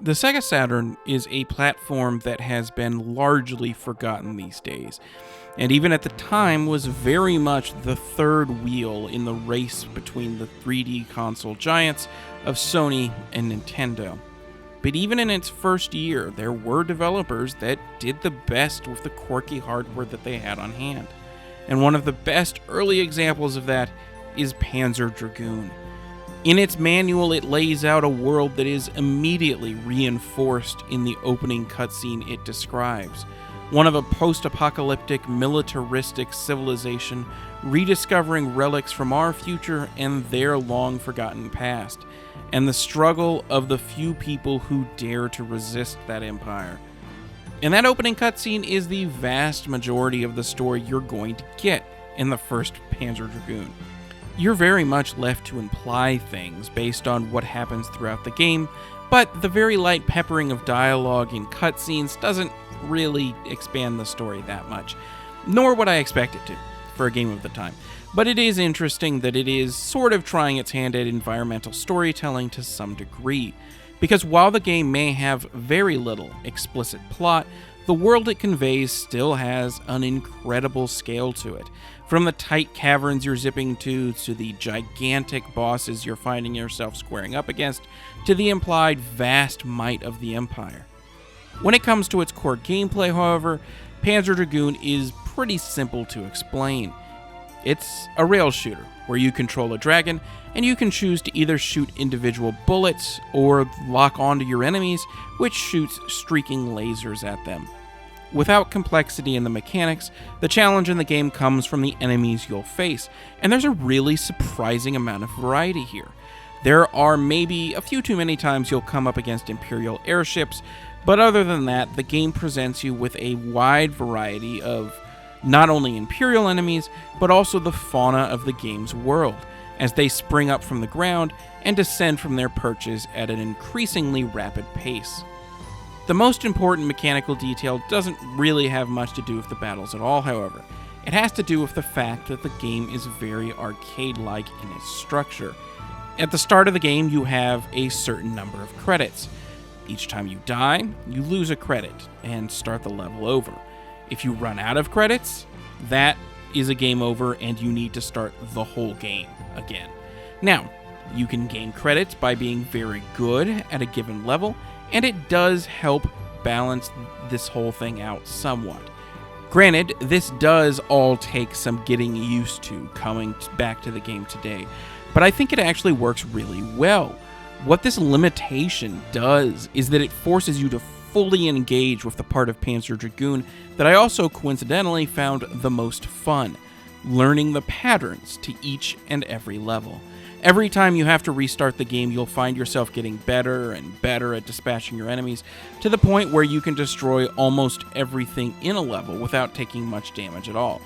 The Sega Saturn is a platform that has been largely forgotten these days, and even at the time was very much the third wheel in the race between the 3D console giants of Sony and Nintendo. But even in its first year, there were developers that did the best with the quirky hardware that they had on hand. And one of the best early examples of that is Panzer Dragoon. In its manual, it lays out a world that is immediately reinforced in the opening cutscene it describes. One of a post-apocalyptic, militaristic civilization rediscovering relics from our future and their long-forgotten past, and the struggle of the few people who dare to resist that empire. And that opening cutscene is the vast majority of the story you're going to get in the first Panzer Dragoon. You're very much left to imply things based on what happens throughout the game, but the very light peppering of dialogue in cutscenes doesn't really expand the story that much, nor would I expect it to, for a game of the time. But it is interesting that it is sort of trying its hand at environmental storytelling to some degree, because while the game may have very little explicit plot, the world it conveys still has an incredible scale to it. From the tight caverns you're zipping to the gigantic bosses you're finding yourself squaring up against, to the implied vast might of the Empire. When it comes to its core gameplay, however, Panzer Dragoon is pretty simple to explain. It's a rail shooter, where you control a dragon, and you can choose to either shoot individual bullets or lock onto your enemies, which shoots streaking lasers at them. Without complexity in the mechanics, the challenge in the game comes from the enemies you'll face, and there's a really surprising amount of variety here. There are maybe a few too many times you'll come up against Imperial airships, but other than that, the game presents you with a wide variety of not only Imperial enemies, but also the fauna of the game's world, as they spring up from the ground and descend from their perches at an increasingly rapid pace. The most important mechanical detail doesn't really have much to do with the battles at all, however. It has to do with the fact that the game is very arcade-like in its structure. At the start of the game, you have a certain number of credits. Each time you die, you lose a credit and start the level over. If you run out of credits, that is a game over and you need to start the whole game again. Now, you can gain credits by being very good at a given level, and it does help balance this whole thing out somewhat. Granted, this does all take some getting used to coming back to the game today, but I think it actually works really well. What this limitation does is that it forces you to fully engage with the part of Panzer Dragoon that I also coincidentally found the most fun, learning the patterns to each and every level. Every time you have to restart the game, you'll find yourself getting better and better at dispatching your enemies, to the point where you can destroy almost everything in a level without taking much damage at all.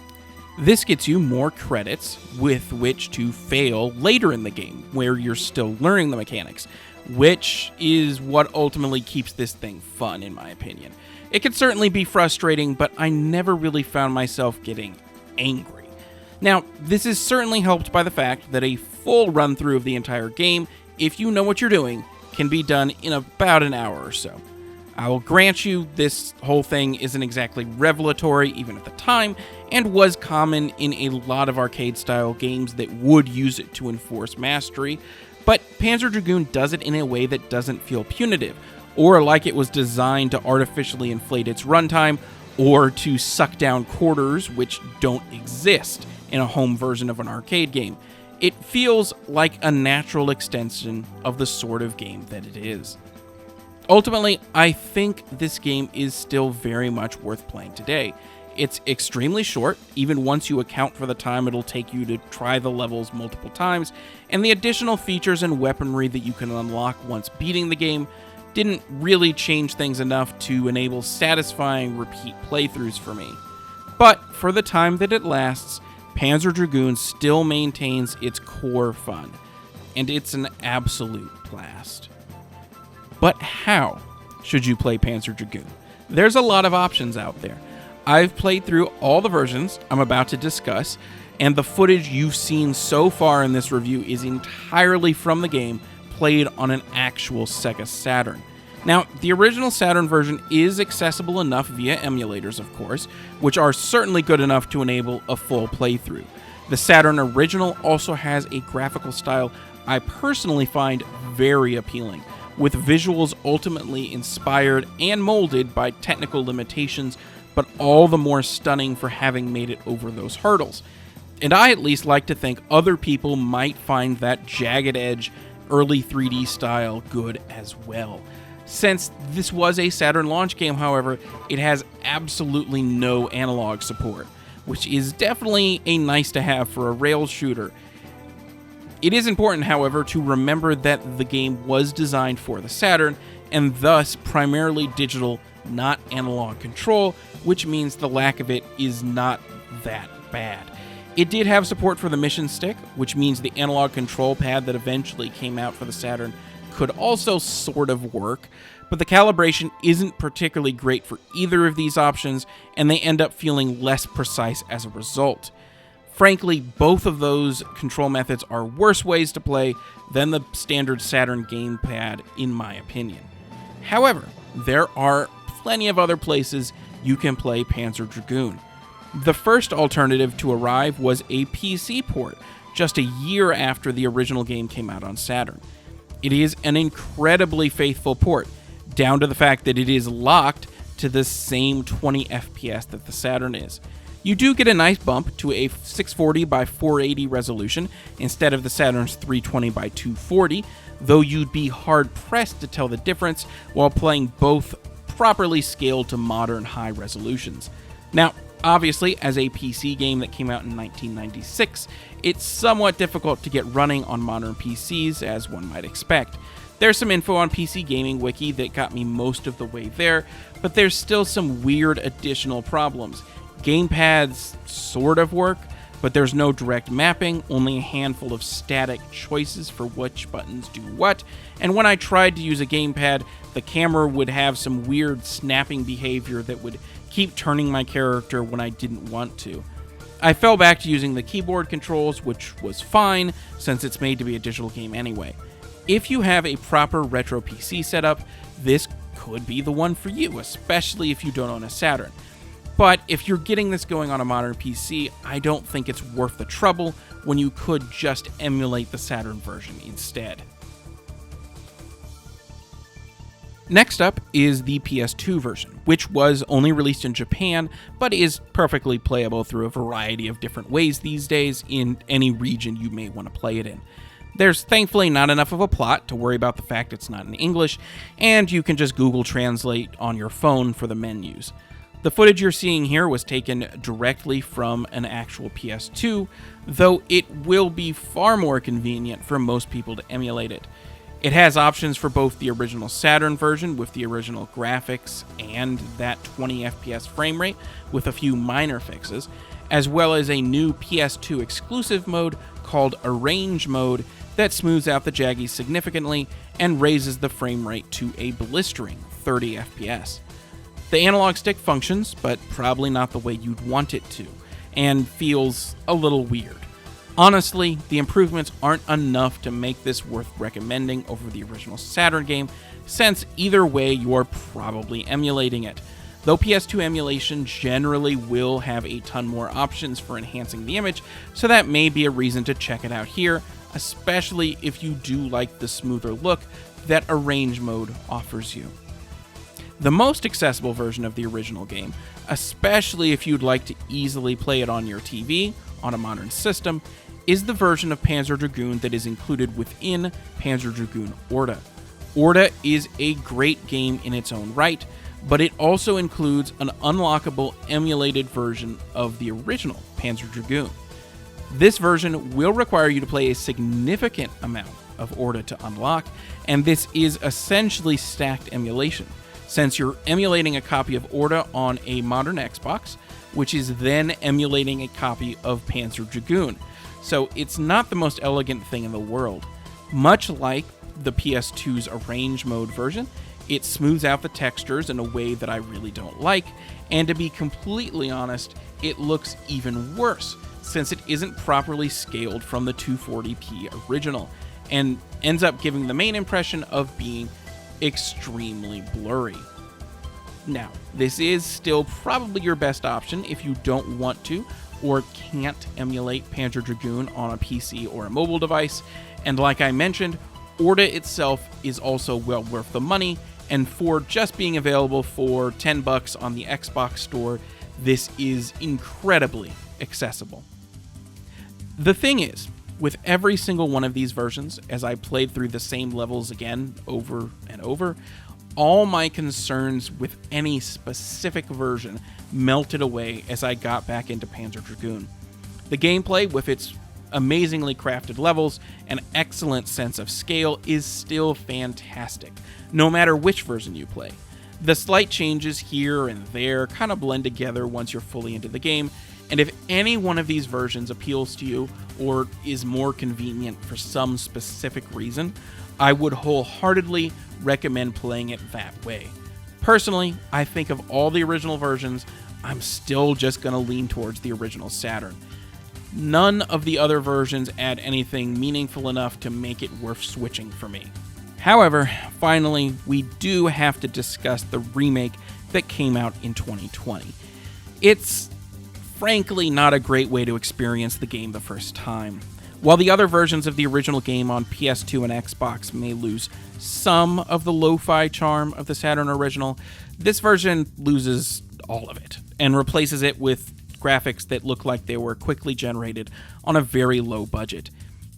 This gets you more credits with which to fail later in the game, where you're still learning the mechanics, which is what ultimately keeps this thing fun, in my opinion. It can certainly be frustrating, but I never really found myself getting angry. Now, this is certainly helped by the fact that a full run-through of the entire game, if you know what you're doing, can be done in about an hour or so. I will grant you this whole thing isn't exactly revelatory even at the time, and was common in a lot of arcade-style games that would use it to enforce mastery, but Panzer Dragoon does it in a way that doesn't feel punitive, or like it was designed to artificially inflate its runtime, or to suck down quarters which don't exist in a home version of an arcade game. It feels like a natural extension of the sort of game that it is. Ultimately, I think this game is still very much worth playing today. It's extremely short, even once you account for the time it'll take you to try the levels multiple times, and the additional features and weaponry that you can unlock once beating the game didn't really change things enough to enable satisfying repeat playthroughs for me. But for the time that it lasts, Panzer Dragoon still maintains its core fun, and it's an absolute blast. But how should you play Panzer Dragoon? There's a lot of options out there. I've played through all the versions I'm about to discuss, and the footage you've seen so far in this review is entirely from the game played on an actual Sega Saturn. Now, the original Saturn version is accessible enough via emulators, of course, which are certainly good enough to enable a full playthrough. The Saturn original also has a graphical style I personally find very appealing, with visuals ultimately inspired and molded by technical limitations, but all the more stunning for having made it over those hurdles. And I at least like to think other people might find that jagged edge, early 3D style good as well. Since this was a Saturn launch game, however, it has absolutely no analog support, which is definitely a nice to have for a rail shooter. It is important, however, to remember that the game was designed for the Saturn, and thus primarily digital, not analog control, which means the lack of it is not that bad. It did have support for the mission stick, which means the analog control pad that eventually came out for the Saturn could also sort of work, but the calibration isn't particularly great for either of these options, and they end up feeling less precise as a result. Frankly, both of those control methods are worse ways to play than the standard Saturn gamepad, in my opinion. However, there are plenty of other places you can play Panzer Dragoon. The first alternative to arrive was a PC port, just a year after the original game came out on Saturn. It is an incredibly faithful port, down to the fact that it is locked to the same 20 FPS that the Saturn is. You do get a nice bump to a 640 by 480 resolution instead of the Saturn's 320 by 240, though you'd be hard-pressed to tell the difference while playing both properly scaled to modern high resolutions. Now, obviously, as a PC game that came out in 1996, it's somewhat difficult to get running on modern PCs, as one might expect. There's some info on PC Gaming Wiki that got me most of the way there, but there's still some weird additional problems. Gamepads sort of work, but there's no direct mapping, only a handful of static choices for which buttons do what, and when I tried to use a gamepad, the camera would have some weird snapping behavior that would keep turning my character when I didn't want to. I fell back to using the keyboard controls, which was fine, since it's made to be a digital game anyway. If you have a proper retro PC setup, this could be the one for you, especially if you don't own a Saturn. But if you're getting this going on a modern PC, I don't think it's worth the trouble when you could just emulate the Saturn version instead. Next up is the PS2 version, which was only released in Japan, but is perfectly playable through a variety of different ways these days in any region you may want to play it in. There's thankfully not enough of a plot to worry about the fact it's not in English, and you can just Google Translate on your phone for the menus. The footage you're seeing here was taken directly from an actual PS2, though it will be far more convenient for most people to emulate it. It has options for both the original Saturn version with the original graphics and that 20 FPS frame rate with a few minor fixes, as well as a new PS2 exclusive mode called Arrange Mode that smooths out the jaggies significantly and raises the frame rate to a blistering 30 FPS. The analog stick functions, but probably not the way you'd want it to, and feels a little weird. Honestly, the improvements aren't enough to make this worth recommending over the original Saturn game, since either way you're probably emulating it. Though PS2 emulation generally will have a ton more options for enhancing the image, so that may be a reason to check it out here, especially if you do like the smoother look that Arrange Mode offers you. The most accessible version of the original game, especially if you'd like to easily play it on your TV, on a modern system, is the version of Panzer Dragoon that is included within Panzer Dragoon Orta. Orta is a great game in its own right, but it also includes an unlockable emulated version of the original Panzer Dragoon. This version will require you to play a significant amount of Orta to unlock, and this is essentially stacked emulation, since you're emulating a copy of Orta on a modern Xbox, which is then emulating a copy of Panzer Dragoon. So it's not the most elegant thing in the world. Much like the PS2's Arrange Mode version, it smooths out the textures in a way that I really don't like, and to be completely honest, it looks even worse, since it isn't properly scaled from the 240p original, and ends up giving the main impression of being extremely blurry. Now, this is still probably your best option if you don't want to or can't emulate Panzer Dragoon on a PC or a mobile device, and like I mentioned, Orta itself is also well worth the money, and for just being available for $10 on the Xbox store, this is incredibly accessible. The thing is, with every single one of these versions, as I played through the same levels again over and over, all my concerns with any specific version melted away as I got back into Panzer Dragoon. The gameplay, with its amazingly crafted levels and excellent sense of scale, is still fantastic, no matter which version you play. The slight changes here and there kind of blend together once you're fully into the game, and if any one of these versions appeals to you or is more convenient for some specific reason, I would wholeheartedly recommend playing it that way. Personally, I think of all the original versions, I'm still just going to lean towards the original Saturn. None of the other versions add anything meaningful enough to make it worth switching for me. However, finally, we do have to discuss the remake that came out in 2020. It's frankly not a great way to experience the game the first time. While the other versions of the original game on PS2 and Xbox may lose some of the lo-fi charm of the Saturn original, this version loses all of it and replaces it with graphics that look like they were quickly generated on a very low budget.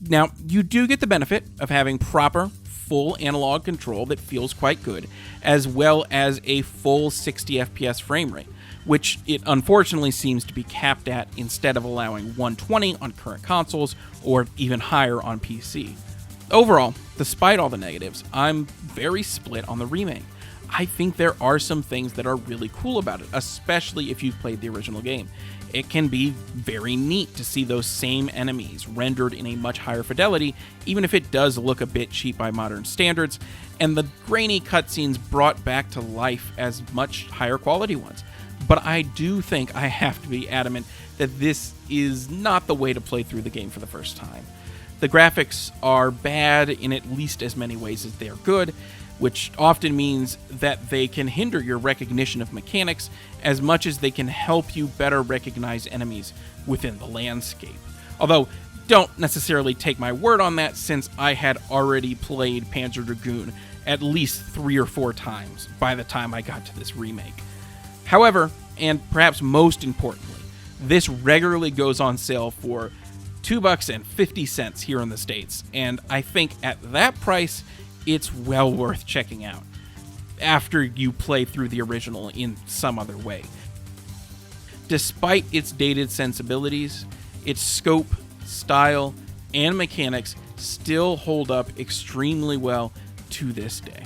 Now, you do get the benefit of having proper, full analog control that feels quite good, as well as a full 60 FPS frame rate, which it unfortunately seems to be capped at instead of allowing 120 on current consoles or even higher on PC. Overall, despite all the negatives, I'm very split on the remake. I think there are some things that are really cool about it, especially if you've played the original game. It can be very neat to see those same enemies rendered in a much higher fidelity, even if it does look a bit cheap by modern standards, and the grainy cutscenes brought back to life as much higher quality ones. But I do think I have to be adamant that this is not the way to play through the game for the first time. The graphics are bad in at least as many ways as they're good, which often means that they can hinder your recognition of mechanics as much as they can help you better recognize enemies within the landscape. Although, don't necessarily take my word on that, since I had already played Panzer Dragoon at least 3 or 4 times by the time I got to this remake. However, and perhaps most importantly, this regularly goes on sale for $2.50 here in the States, and I think at that price, it's well worth checking out after you play through the original in some other way. Despite its dated sensibilities, its scope, style, and mechanics still hold up extremely well to this day.